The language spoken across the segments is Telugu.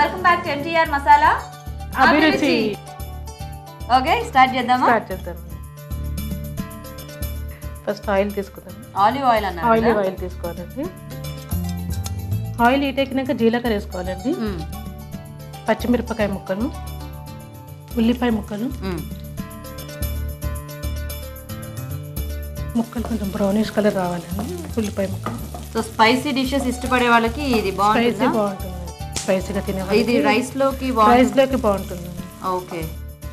Welcome back to NTR masala అభిరుచి. ఓకే స్టార్ట్ చేద్దామా? ఫస్ట్ ఆయిల్ తీసుకుందాం. ఆలివ్ ఆయిల్ అన్నారు. ఆయిల్ తీసుకోవాలండి. ఆయిల్ హీటెక్కినాక జీలకర్ర వేసుకోవాలండి, పచ్చిమిరపకాయ ముక్కలు, ఉల్లిపాయ ముక్కలు, ముక్కలు కొంచెం బ్రౌనిష్ కలర్ రావాలండి. ఉల్లిపాయ ముక్కలు. సో స్పైసీ డిషెస్ ఇష్టపడే వాళ్ళకి ఇది బాగుంటుంది. స్పైసీగా తినే ఇది రైస్ లోకి బాగుంటుంది. ఓకే,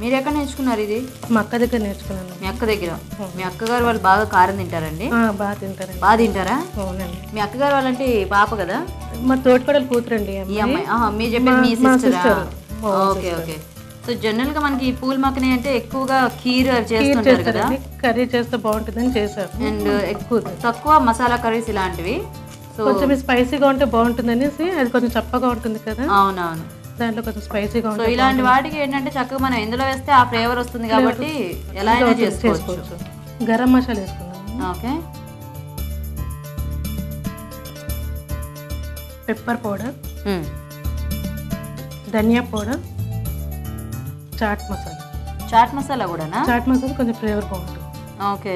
మీరు ఎక్కడ నేర్చుకున్నారు ఇది? మా అక్క దగ్గర నేర్చుకున్నాను. మీ అక్క దగ్గర? మీ అక్కగారు వాళ్ళు బాగా కారం తింటారండి? బాగా తింటారండి. బాగా తింటారా? అవునండి. మీ అక్కగారు వాళ్ళంటే పాప కదా? మా తోటికోడలు కూతురండి ఈ అమ్మాయి. మీరు చెప్పేది మీ sister? Okay okay. So general గా మనకి పూల్ మఖని అంటే ఎక్కువగా కీర్ చేస్తుంటారు కదా, కర్రీ చేస్తే బాగుంటుందని చేశారు. అండ్ ఎక్కువ తక్కువ మసాలా కర్రీస్ ఇలాంటివి. సో కొంచెం స్పైసీగా ఉంటే బాగుంటుంది అనేసి, అది కొంచెం చప్పగా ఉంటుంది కదా. అవునవును, దాంట్లో కొంచెం స్పైసీగా ఉంటుంది. సో ఇలాంటి వాటికి ఏంటంటే చక్కగా మనం ఎందులో వేస్తే ఆ ఫ్లేవర్ వస్తుంది కాబట్టి ఎలా అయినా చేసుకోవచ్చు. గరం మసాలా వేసుకున్నాం. ఓకే, పెప్పర్ పౌడర్, ధనియా పౌడర్, చాట్ మసాలా. చాట్ మసాలా కూడానా? చాట్ మసాలా కొంచెం ఫ్లేవర్ బాగుంటుంది. ఓకే.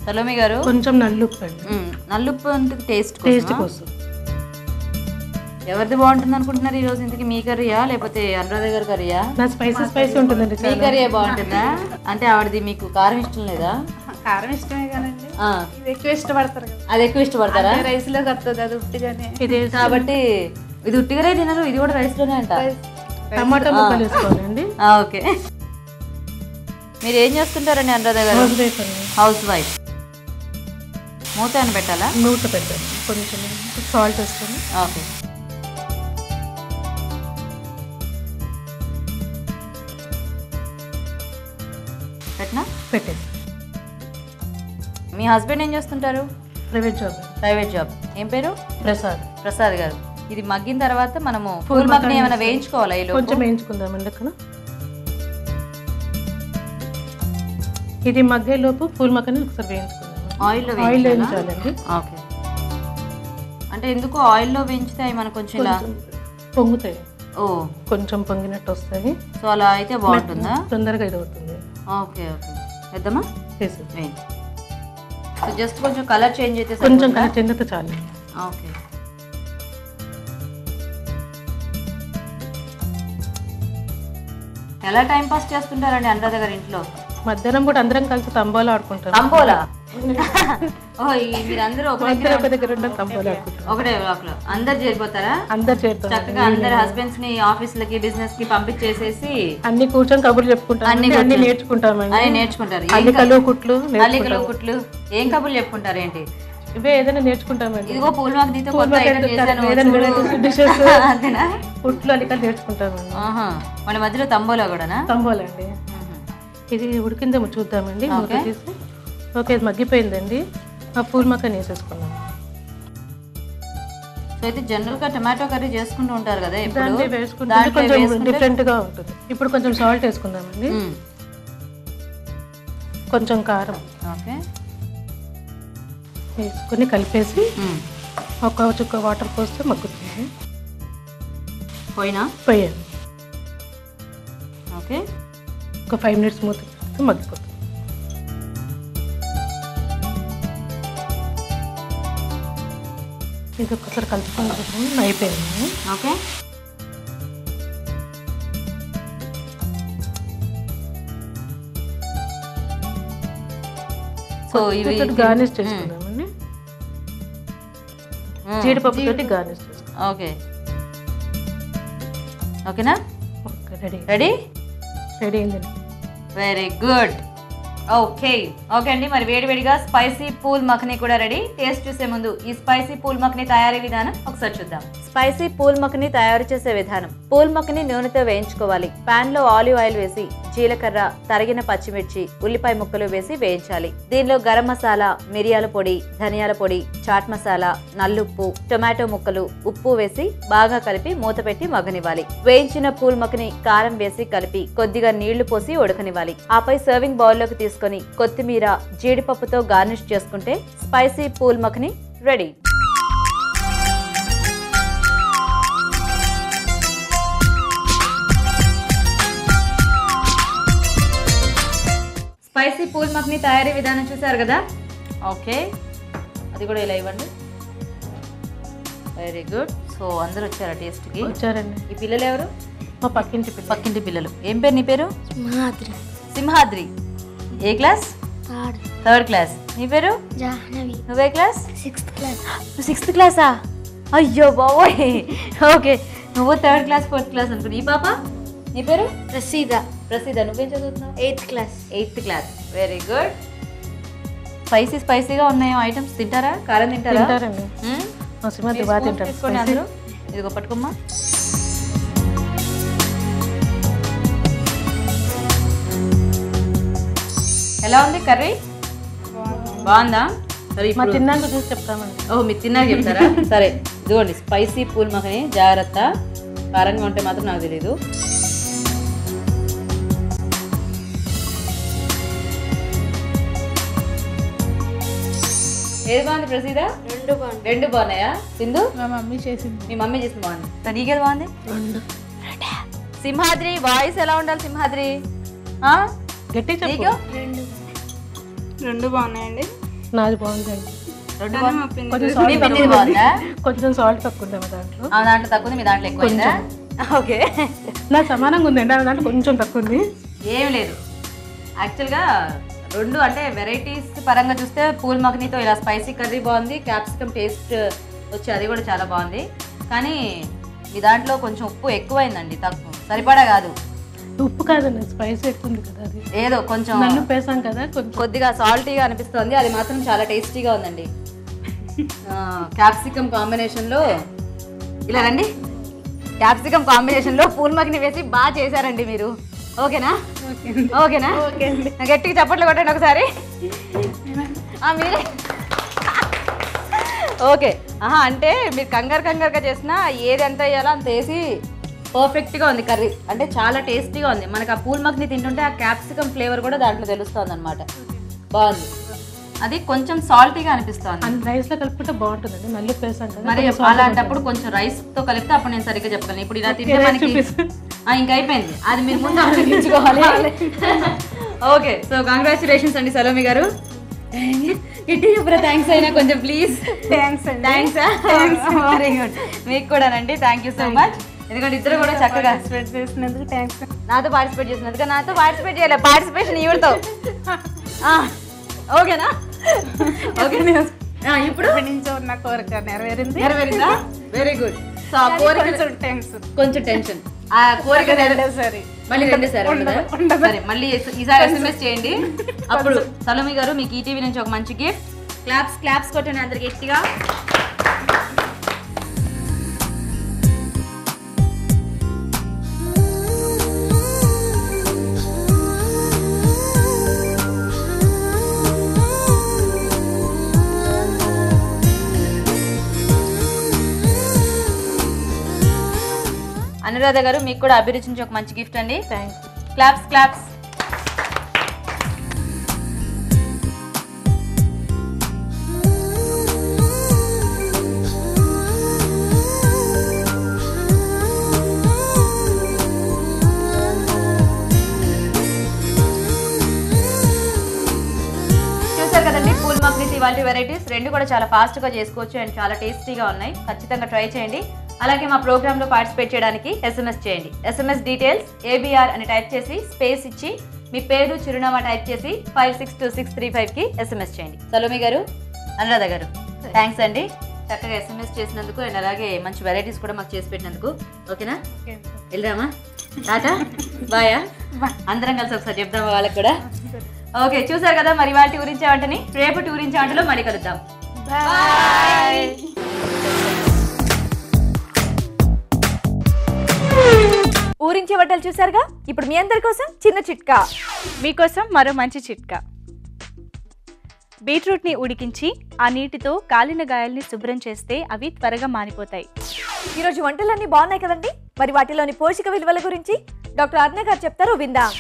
సలోమి గారు, కొంచెం నల్లుప్పు అండి. నల్లుప్పు టేస్ట్ కోసం. ఎవరిది బాగుంటుంది అనుకుంటున్నారు ఈ రోజు? ఇంతకి మీ కర్రీయా లేకపోతే అనురాధ గారి కర్రీయా? నా స్పైసీ ఉంటుందండి. మీ కర్రీ బాగుంటుందా? అంటే ఆవిడది మీకు కారం ఇష్టం లేదా? కారం ఇష్టమే కదండి, ఇది ఎక్కువ ఇష్టపడతారు కదా. అది ఎక్కువ ఇష్టపడతారా? రైస్ లో వస్తుంది అది ఉట్టిగానే. ఇది కాబట్టి ఇది ఉట్టిగానే తినరు, ఇది కూడా రైస్ లోనే అంట. టమాటా ముక్కలు వేసుకోవాలండి. ఓకే. మీరు ఏం చేస్తుంటారండి అనురాధ గారు? House wife. మూత అని పెట్టాలా? మూత పెట్టాలి. కొంచెం సాల్ట్ వేసుకొని. ఓకే. పెట్టినా? పెట్టేసి. మీ హస్బెండ్ ఏం చేస్తుంటారు? Private job. ఏం పేరు? ప్రసాద్ గారు. ఇది మగ్గిన తర్వాత మనము పూల్ మఖని ఏమైనా వేయించుకోవాలా? కొంచెం వేయించుకుందామండి. అక్కడ ఇది మగ్గే లోపు పూల్ మఖని ఒకసారి వేయించుకుందాం. ఆయిల్ వేయించాలండి. ఓకే. అంటే ఎందుకు ఆయిల్లో వేయించితే అవి మనకు కొంచెం ఇలా పొంగుతాయి. ఓ, కొంచెం పొంగినట్టు వస్తాయి. సో అలా అయితే బాగుంటుందా? తొందరగా ఇది అవుతుంది. ఓకే ఓకే, వేద్దామా? వేసి సో జస్ట్ కొంచెం కలర్ చేంజ్ అయితే కొంచెం కలర్ చేంజ్ అయితే చాలు. ఓకే. ఎలా టైం పాస్ చేస్తుంటారండి అనురాధ గారి ఇంట్లో? మధ్యాహ్నం కూడా అందరం కలిసి తంబోలా ఆడుకుంటాం. తంబోలా? మీరందరూ ఒక దగ్గర తంబోలా ఆడుకుంటాం. ఒకటే బ్లాక్ లో అందరు చేరిపోతారా? అందరు చేరుతాం. చక్కగా అందరు హస్బెండ్స్ ని ఆఫీస్ లకి బిజినెస్ కి పంపించేసేసి అన్ని కూర్చొని కబుర్లు చెప్పుకుంటాం. అన్ని నేర్చుకుంటాం. నేర్చుకుంటారు. అల్లికలు కుట్లు. ఏం కబుర్లు చెప్పుకుంటారు ఏంటి? ఇవే ఏదైనా నేర్చుకుంటామండి. ఇదిగో పూల్ మఖనీతో డిషెస్, కుట్లు, అల్లికలు నేర్చుకుంటామండి. మన మధ్యలో తంబోలా కూడానా? తంబోలా అండి. ఇది ఉడికిందేమో చూద్దామండి. మూత తీసి. ఓకే, ఇది మగ్గిపోయిందండి. ఆ పూల్ మఖని వేసేసుకున్నాం. సో అయితే జనరల్ గా టమాటో కర్రీ చేసుకుంటూ ఉంటారు కదా, వేసుకుంటే కొంచెం డిఫరెంట్ గా ఉంటుంది. ఇప్పుడు కొంచెం సాల్ట్ వేసుకుందామండి. కొంచెం కారం. ఓకే. వేసుకొని కలిపేసి ఒక చుక్క వాటర్ పోస్తే మగ్గుతుంది. పోయాను. ఓకే. ఒక 5 minutes మూత మగ్గిపోతుంది. ఇది ఒక్కసారి కలుపుకొని అయిపోయింది. ఓకే. సో ఇవి గార్నిష్ చేసుకుందామండి. జీడిపప్పు తోటి గార్నిష్ చేసుకుందాం. ఓకే. ఓకేనా? రెడీ అయిందండి. Very good. ఓకే ఓకే అండి, మరి వేడివేడిగా స్పైసీ పూల్ మఖని కూడా రెడీ. టేస్ట్ చూసే ముందు ఈ స్పైసీ పూల్ మఖని తయారీ విధానం ఒకసారి చూద్దాం. స్పైసీ పూల్ మఖని తయారు చేసే విధానం. పూల్ మఖని నూనెతో వేయించుకోవాలి. పాన్ లో ఆలివ్ ఆయిల్ వేసి జీలకర్ర, తరిగిన పచ్చిమిర్చి, ఉల్లిపాయ ముక్కలు వేసి వేయించాలి. దీనిలో గరం మసాలా, మిరియాల పొడి, ధనియాల పొడి, చాట్ మసాలా, నల్లుప్పు, టొమాటో ముక్కలు, ఉప్పు వేసి బాగా కలిపి మూత పెట్టి మగ్గనివ్వాలి. వేయించిన పూల్ మఖని కారం వేసి కలిపి కొద్దిగా నీళ్లు పోసి ఉడకనివ్వాలి. ఆపై సర్వింగ్ బౌల్ లోకి తీసుకొని కొత్తిమీర, జీడిపప్పుతో గార్నిష్ చేసుకుంటే స్పైసీ పూల్ మఖని రెడీ. స్పైసీ పూల్ మక్ని తయారీ విధానం చూసారు కదా. ఓకే, అది కూడా ఇలా ఇవ్వండి. Very good. సో అందరూ వచ్చారా టేస్ట్కి? వచ్చారండి. ఈ పిల్లలు ఎవరు? మా పక్కింటి పిల్ల. పక్కింటి పిల్లలు. ఏం పేరు నీ పేరు? సింహాద్రి. సింహాద్రి. ఏ క్లాస్? Third class. నీ పేరు? జాహ్నవి. నువ్వే క్లాస్? 6th class. నువ్వు 6th క్లాసా? అయ్యో బాబోయ్. ఓకే, నువ్వు 3rd క్లాస్ 4th క్లాస్ అనుకున్నా. ఈ పాప? నీ పేరు? ప్రసీద. ప్రసీద. నువ్వేం చదువుతున్నావు? 8th class. 8th class. Very good. స్పైసీగా ఉన్నాయో ఐటమ్స్. తింటారా? కారం తింటారా? తింటారండి. మా సింహాద్రి బాగా తింటారు. తీసుకోండి అందరూ. ఇదిగో పట్టుకోమ్మా. ఎలా ఉంది కర్రీ? బాగుందా? సరే మా తిన్నాక చూసి చెప్తామండి. ఓ మీరు తిన్నాక చెప్తారా? సరే ఇదిగోండి స్పైసీ పూల్ మఖని. జాగ్రత్త, కారంగా ఉంటే మాత్రం నాకు తెలీదు. ఏది బాగుంది ప్రసీద? రెండు బాగున్నాయా? సింధు? మా మమ్మీ చేసింది. మీ మమ్మీ చేసింది బాగుంది. నీకేది బాగుంది? సింహాద్రి వాయిస్ ఎలా ఉండాలి సింహాద్రి? గట్టి చెప్పు. నీకు? రెండు బాగున్నాయండి. నాది బాగుందండి. రెండు బాగుంది. కొంచెం మీ సాల్ట్ పిన్నిది బాగుందా? కొంచెం సాల్ట్ తక్కువ ఉందేమో దాంట్లో. ఆ దాంట్లో తక్కువ ఉంది, మీ దాంట్లో ఎక్కువ ఉందా? ఓకే, నా సమానంగా ఉందండి. ఆమె దాంట్లో కొంచెం తక్కువ ఉంది. ఏం లేదు. యాక్చువల్గా రెండు అంటే వెరైటీస్ పరంగా చూస్తే పూల్ మఖనీతో ఇలా స్పైసీ కర్రీ బాగుంది, క్యాప్సికమ్ టేస్ట్ వచ్చి అది కూడా చాలా బాగుంది. కానీ మీ దాంట్లో కొంచెం ఉప్పు ఎక్కువైందండి. తక్కువ సరిపడా కాదు. ఉప్పు కాదండి, స్పైస్ ఎక్కువ ఉంది కదా. అది ఏదో కొంచెం నన్ను పేసాం కదా, కొంచెం కొద్దిగా సాల్టీగా అనిపిస్తుంది. అది మాత్రం చాలా టేస్టీగా ఉందండి. క్యాప్సికమ్ కాంబినేషన్లో ఇలా రండి. క్యాప్సికమ్ కాంబినేషన్లో పూల్ మఖని వేసి బాగా చేశారండి మీరు. ఓకేనా? ఓకేనా? గట్టిగా చప్పట్లు కొట్టండి ఒకసారి. మీరే ఓకే. అంటే మీరు కంగారుగా చేసినా ఏది ఎంత వేయాలో అంత వేసి పర్ఫెక్ట్గా ఉంది కర్రీ. అంటే చాలా టేస్టీగా ఉంది. మనకు ఆ పూల్ మఖని తింటుంటే ఆ క్యాప్సికమ్ ఫ్లేవర్ కూడా దాంట్లో తెలుస్తుంది అనమాట. బాగుంది. అది కొంచెం సాల్టీగా అనిపిస్తుంది. రైస్లో కలుపుకుంటే బాగుంటుందండి. మళ్ళీ పేసాం కదా. మరి అలాంటప్పుడు కొంచెం రైస్తో కలిపితే అప్పుడు నేను సరిగ్గా చెప్పగలను. ఇప్పుడు ఇలా తింటే మనకి ఇంకా అయిపోయింది. అది మీరు ముందు ఆలోచించుకోవాలి. ఓకే, సో కంగ్రాచులేషన్స్ అండి సలోమి గారు. ఇటు ఇప్పుడు థ్యాంక్స్ అయినా కొంచెం ప్లీజ్. థ్యాంక్స్. Very good. మీకు కూడానండి. Thank you so much. ఎందుకంటే ఇద్దరు కూడా చక్కగా పార్టిసిపేట్ చేసినందుకు థ్యాంక్స్. నాతో పార్టిసిపేట్ చేసినందుకు. నాతో పార్టిసిపేట్ చేయలేదు, పార్టిసిపేషన్ ఈవిడతో. ఓకేనా? ఓకే, ఇప్పుడు నుంచి ఉన్న కోరిక నెరవేరిందా? Very good. సో ఆ కోరిక కొంచెం టెన్షన్. ఆ కోరిక సరే మళ్ళీ రెండోసారి ఉండదా? సరే మళ్ళీ ఈసారి SMS చేయండి. అప్పుడు సలోమి గారు మీకు ఈటీవీ నుంచి ఒక మంచి గిఫ్ట్. క్లాప్స్ కొట్టండి అందరికి గట్టిగా. అనురాధ గారు మీకు కూడా అభిరుచి నుంచి ఒక మంచి గిఫ్ట్ అండి. థ్యాంక్స్. క్లాప్స్. చూసారు కదండి పూల్ మక్నీస్ ఇవాళ వెరైటీస్. రెండు కూడా చాలా ఫాస్ట్గా చేసుకోవచ్చు అండ్ చాలా టేస్టీగా ఉన్నాయి. ఖచ్చితంగా ట్రై చేయండి. అలాగే మా ప్రోగ్రాంలో పార్టిసిపేట్ చేయడానికి SMS చేయండి. SMS డీటెయిల్స్ ABR అని టైప్ చేసి స్పేస్ ఇచ్చి మీ పేరు చిరునామా టైప్ చేసి 562635కి SMS చేయండి. సలోమి గారు, అనురాధ గారు థ్యాంక్స్ అండి. చక్కగా SMS చేసినందుకు అండ్ అలాగే మంచి వెరైటీస్ కూడా మాకు చేసి పెట్టినందుకు. ఓకేనా? వెళ్దామా? టాటా బాయా. అందరం కలిసి ఒకసారి చెప్దామా వాళ్ళకి కూడా? ఓకే, చూసారు కదా మరి వాటి ఊరించే వంటని. రేపు ఊరించే వంటలో మళ్ళీ కలుద్దాం. బాయ్. ఊరించే వంటలు చూసారుగా. ఇప్పుడు మీ అందరి కోసం చిన్న చిట్కా. మీకోసం మరో మంచి చిట్కా. బీట్రూట్ని ఉడికించి ఆ నీటితో కాలిన గాయాల్ని శుభ్రం చేస్తే అవి త్వరగా మానిపోతాయి. ఈరోజు వంటలన్నీ బాగున్నాయి కదండి. మరి వాటిలోని పోషక విలువల గురించి డాక్టర్ అర్ణ గారు చెప్తారు, విందాం.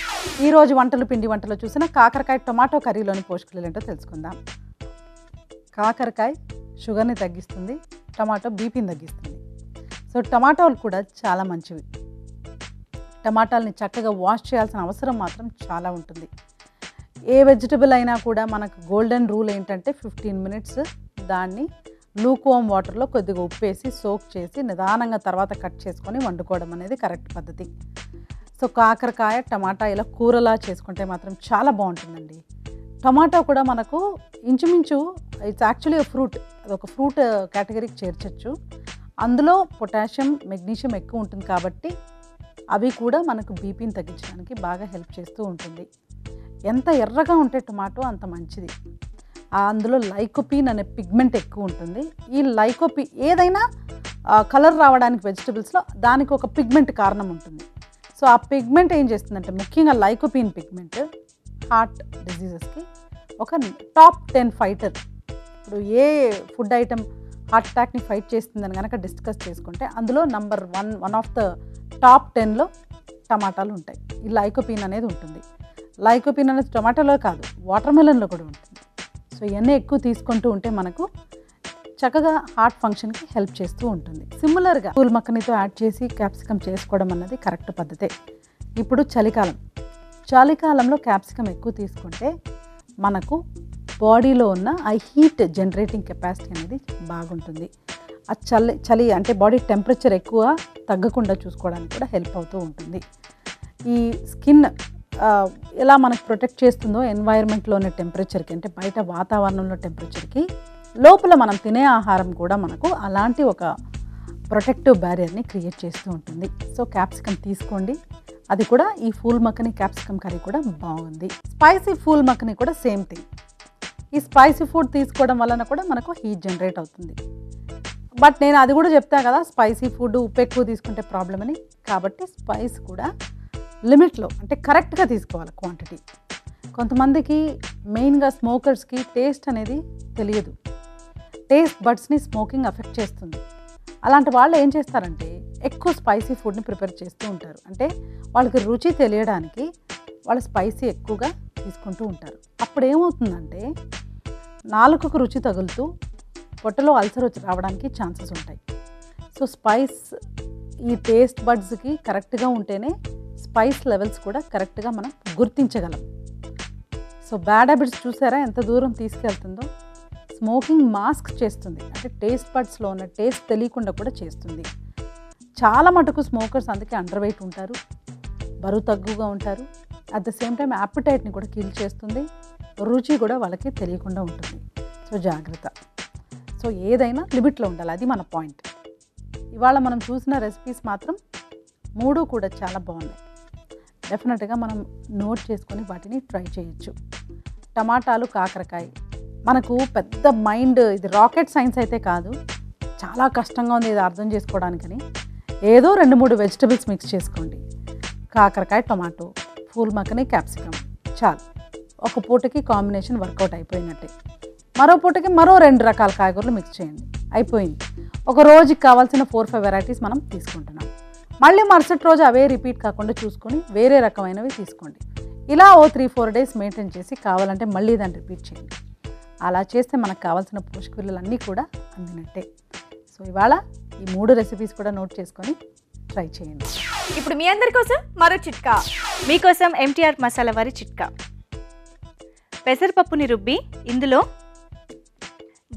ఈ రోజు పిండి వంటలో చూసిన కాకరకాయ టొమాటో కర్రీలోని పోషకాలు ఏంటో తెలుసుకుందాం. కాకరకాయ షుగర్ని తగ్గిస్తుంది, టమాటో బీపీని తగ్గిస్తుంది. సో టమాటోలు కూడా చాలా మంచివి. టమాటాలని చక్కగా వాష్ చేయాల్సిన అవసరం మాత్రం చాలా ఉంటుంది. ఏ వెజిటబుల్ అయినా కూడా మనకు గోల్డెన్ రూల్ ఏంటంటే 15 మినిట్స్ దాన్ని లూక్వామ్ వాటర్లో కొద్దిగా ఉప్పేసి సోక్ చేసి నిదానంగా తర్వాత కట్ చేసుకొని వండుకోవడం అనేది కరెక్ట్ పద్ధతి. సో కాకరకాయ టమాటా ఇలా కూరలా చేసుకుంటే మాత్రం చాలా బాగుంటుందండి. టమాటా కూడా మనకు ఇంచుమించు ఇట్స్ యాక్చువల్లీ ఫ్రూట్, అదొక ఫ్రూట్ కేటగిరీకి చేర్చచ్చు. అందులో పొటాషియం మెగ్నీషియం ఎక్కువ ఉంటుంది కాబట్టి అవి కూడా మనకు బీపీని తగ్గించడానికి బాగా హెల్ప్ చేస్తూ ఉంటుంది. ఎంత ఎర్రగా ఉంటే టమాటో అంత మంచిది. అందులో లైకోపీన్ అనే పిగ్మెంట్ ఎక్కువ ఉంటుంది. ఈ లైకోపీన్ ఏదైనా కలర్ రావడానికి వెజిటబుల్స్లో దానికి ఒక పిగ్మెంట్ కారణం ఉంటుంది. సో ఆ పిగ్మెంట్ ఏం చేస్తుందంటే ముఖ్యంగా లైకోపీన్ పిగ్మెంట్ హార్ట్ డిజీజెస్కి ఒక టాప్ 10 ఫైటర్. ఇప్పుడు ఏ ఫుడ్ ఐటమ్ హార్ట్ అటాక్ని ఫైట్ చేస్తుందని కనుక డిస్కస్ చేసుకుంటే అందులో నంబర్ 1 ఆఫ్ ద టాప్ 10లో టమాటాలు ఉంటాయి. ఈ లైకోపీన్ అనేది ఉంటుంది. లైకోపీన్ అనేది టమాటాలో కాదు, వాటర్ మెలన్లో కూడా ఉంటుంది. సో ఇవన్నీ ఎక్కువ తీసుకుంటూ ఉంటే మనకు చక్కగా హార్ట్ ఫంక్షన్కి హెల్ప్ చేస్తూ ఉంటుంది. సిమిలర్గా పూల్ మక్కనితో యాడ్ చేసి క్యాప్సికమ్ చేసుకోవడం అన్నది కరెక్ట్ పద్ధతే. ఇప్పుడు చలికాలంలో క్యాప్సికమ్ ఎక్కువ తీసుకుంటే మనకు బాడీలో ఉన్న ఆ హీట్ జనరేటింగ్ కెపాసిటీ అనేది బాగుంటుంది. ఆ చలి అంటే బాడీ టెంపరేచర్ ఎక్కువ తగ్గకుండా చూసుకోవడానికి కూడా హెల్ప్ అవుతూ ఉంటుంది. ఈ స్కిన్ ఎలా మనకు ప్రొటెక్ట్ చేస్తుందో ఎన్వైరన్మెంట్లోని టెంపరేచర్కి, అంటే బయట వాతావరణంలో టెంపరేచర్కి, లోపల మనం తినే ఆహారం కూడా మనకు అలాంటి ఒక ప్రొటెక్టివ్ బ్యారియర్ని క్రియేట్ చేస్తూ ఉంటుంది. సో క్యాప్సికమ్ తీసుకోండి. అది కూడా ఈ ఫూల్ మక్కని క్యాప్సికమ్ కర్రీ కూడా బాగుంది. స్పైసీ ఫూల్ మక్కని కూడా సేమ్ థింగ్. ఈ స్పైసీ ఫుడ్ తీసుకోవడం వలన కూడా మనకు హీట్ జనరేట్ అవుతుంది. బట్ నేను అది కూడా చెప్తాను కదా, స్పైసీ ఫుడ్ ఉప్పు ఎక్కువ తీసుకుంటే ప్రాబ్లం అని. కాబట్టి స్పైస్ కూడా లిమిట్లో అంటే కరెక్ట్గా తీసుకోవాలి క్వాంటిటీ. కొంతమందికి మెయిన్గా స్మోకర్స్కి టేస్ట్ అనేది తెలియదు. టేస్ట్ బడ్స్ని స్మోకింగ్ అఫెక్ట్ చేస్తుంది. అలాంటి వాళ్ళు ఏం చేస్తారంటే ఎక్కువ స్పైసీ ఫుడ్ని ప్రిపేర్ చేస్తూ ఉంటారు. అంటే వాళ్ళకి రుచి తెలియడానికి వాళ్ళు స్పైసీ ఎక్కువగా తీసుకుంటూ ఉంటారు. అప్పుడు ఏమవుతుందంటే నాలుకకు రుచి తగులుతూ పొట్టలో అల్సర్ వచ్చి రావడానికి ఛాన్సెస్ ఉంటాయి. సో స్పైస్ ఈ టేస్ట్ బడ్స్కి కరెక్ట్గా ఉంటేనే స్పైస్ లెవెల్స్ కూడా కరెక్ట్గా మనం గుర్తించగలం. సో బ్యాడ్ హ్యాబిట్స్ చూసారా ఎంత దూరం తీసుకెళ్తుందో. స్మోకింగ్ మాస్క్ చేస్తుంది, అంటే టేస్ట్ బడ్స్లో ఉన్న టేస్ట్ తెలియకుండా కూడా చేస్తుంది. చాలా మటుకు స్మోకర్స్ అందుకే అండర్ వెయిట్ ఉంటారు, బరువు తగ్గుగా ఉంటారు. అట్ ద సేమ్ టైం యాపిటైట్ని కూడా కిల్ చేస్తుంది. రుచి కూడా వాళ్ళకి తెలియకుండా ఉంటుంది. సో జాగ్రత్త. సో ఏదైనా లిమిట్లో ఉండాలి, అది మన పాయింట్. ఇవాళ మనం చూసిన రెసిపీస్ మాత్రం 3 కూడా చాలా బాగున్నాయి. డెఫినెట్గా మనం నోట్ చేసుకొని వాటిని ట్రై చేయొచ్చు. టమాటాలు, కాకరకాయ మనకు పెద్ద మైండ్, ఇది రాకెట్ సైన్స్ అయితే కాదు, చాలా కష్టంగా ఉంది ఇది అర్థం చేసుకోవడానికని. ఏదో 2-3 వెజిటబుల్స్ మిక్స్ చేసుకోండి. కాకరకాయ, టమాటో, ఫూల్ మక్కని, క్యాప్సికమ్, చాలు. ఒక పూటకి కాంబినేషన్ వర్కౌట్ అయిపోయినట్టే. మరో పూటకి మరో 2 రకాల కాయగూరలు మిక్స్ చేయండి, అయిపోయింది. ఒక రోజుకి కావాల్సిన 4-5 వెరైటీస్ మనం తీసుకుంటున్నాం. మళ్ళీ మరుసటి రోజు అవే రిపీట్ కాకుండా చూసుకొని వేరే రకమైనవి తీసుకోండి. ఇలా 3-4 డేస్ మెయింటైన్ చేసి కావాలంటే మళ్ళీ దాన్ని రిపీట్ చేయండి. అలా చేస్తే మనకు కావాల్సిన పోషక విలువలన్నీ కూడా అందినట్టే. సో ఇవాళ ఈ 3 రెసిపీస్ కూడా నోట్ చేసుకొని ట్రై చేయండి. ఇప్పుడు మీ అందరి కోసం మరో చిట్కా. మీకోసం ఎంటీఆర్ మసాలా వారి చిట్కా. పెసరపప్పుని రుబ్బి ఇందులో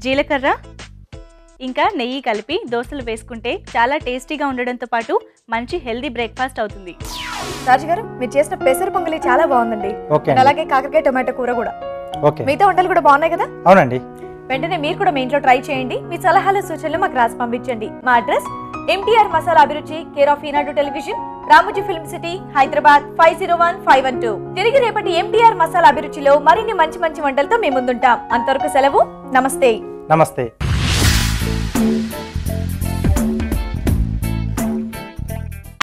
జీలకర్ర ఇంకా నెయ్యి కలిపి దోశలు వేసుకుంటే చాలా టేస్టీగా ఉండడంతో పాటు మంచి హెల్దీ బ్రేక్ఫాస్ట్ అవుతుంది. రాజు గారు, మీరు చేసిన పెసర పొంగలి చాలా బాగుందండి. అలాగే కాకరకాయ టొమాటో కూర కూడా. మిగతా వంటలు కూడా బాగున్నాయి కదా? అవునండి. వెంటనే మీరు కూడా మీ ఇంట్లో ట్రై చేయండి. మీ సలహాలు సూచనలు మాకు రాసి పంపించండి. మా అడ్రస్ ఎంటీఆర్ మసాలా అభిరుచి, care of Eenadu television, Ramoji film city, Hyderabad 501512. తిరిగి రేపటి ఎంటీఆర్ మసాలా అభిరుచిలో మరిన్ని మంచి మంచి వంటలతో మేము ముందుంటాం. అంతవరకు సెలవు. నమస్తే. నమస్తే.